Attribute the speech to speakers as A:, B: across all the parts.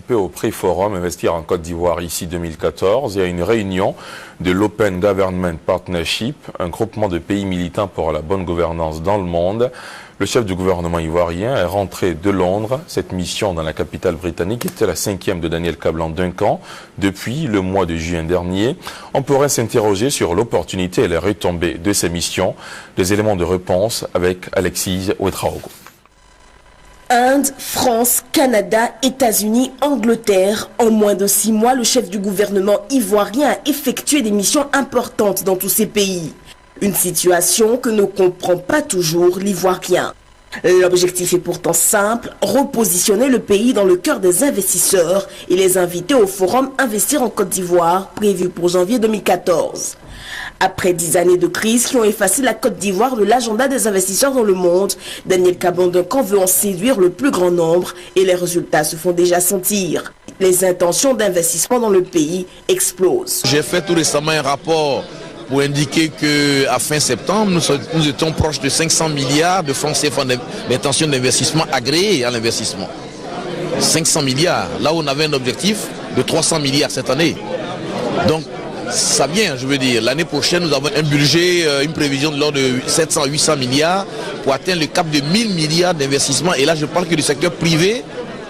A: Au Prix-Forum Investir en Côte d'Ivoire ici 2014, il y a une réunion de l'Open Government Partnership, un groupement de pays militants pour la bonne gouvernance dans le monde. Le chef du gouvernement ivoirien est rentré de Londres. Cette mission dans la capitale britannique était la 5e de Daniel Kablan-Duncan depuis le mois de juin dernier. On pourrait s'interroger sur l'opportunité et les retombées de ces missions. Des éléments de réponse avec Alexis Ouetraogo.
B: Inde, France, Canada, États-Unis, Angleterre. En moins de 6 mois, le chef du gouvernement ivoirien a effectué des missions importantes dans tous ces pays. Une situation que ne comprend pas toujours l'Ivoirien. L'objectif est pourtant simple, repositionner le pays dans le cœur des investisseurs et les inviter au forum Investir en Côte d'Ivoire, prévu pour janvier 2014. Après 10 années de crise qui ont effacé la Côte d'Ivoire de l'agenda des investisseurs dans le monde, Daniel Kablan-Duncan veut en séduire le plus grand nombre et les résultats se font déjà sentir. Les intentions d'investissement dans le pays explosent.
C: J'ai fait tout récemment un rapport pour indiquer qu'à fin septembre, nous étions proches de 500 milliards de francs CFA d'intention d'investissement agréés à l'investissement. 500 milliards, là où on avait un objectif de 300 milliards cette année. Donc, ça vient, je veux dire. L'année prochaine, nous avons un budget, une prévision de l'ordre de 700-800 milliards pour atteindre le cap de 1000 milliards d'investissements. Et là, je parle que du secteur privé,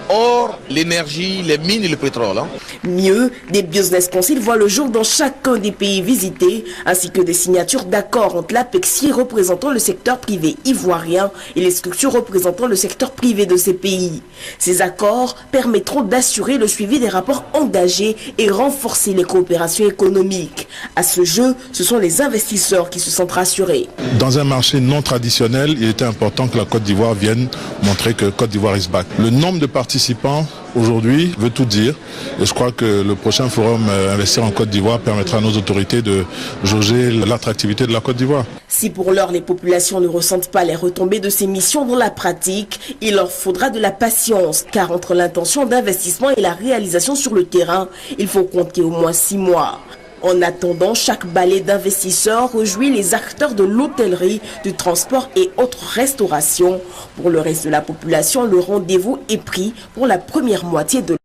C: hors l'énergie, les mines et le pétrole.
B: Mieux, des business councils voient le jour dans chacun des pays visités, ainsi que des signatures d'accords entre l'APEXI représentant le secteur privé ivoirien et les structures représentant le secteur privé de ces pays. Ces accords permettront d'assurer le suivi des rapports engagés et renforcer les coopérations économiques. À ce jeu, ce sont les investisseurs qui se sentent rassurés.
D: Dans un marché non traditionnel, il était important que la Côte d'Ivoire vienne montrer que Côte d'Ivoire is back. Le nombre de participants aujourd'hui veut tout dire et je crois que le prochain forum Investir en Côte d'Ivoire permettra à nos autorités de jauger l'attractivité de la Côte d'Ivoire.
B: Si pour l'heure les populations ne ressentent pas les retombées de ces missions dans la pratique, il leur faudra de la patience car entre l'intention d'investissement et la réalisation sur le terrain, il faut compter au moins 6 mois. En attendant, chaque balai d'investisseurs réjouit les acteurs de l'hôtellerie, du transport et autres restaurations. Pour le reste de la population, le rendez-vous est pris pour la première moitié de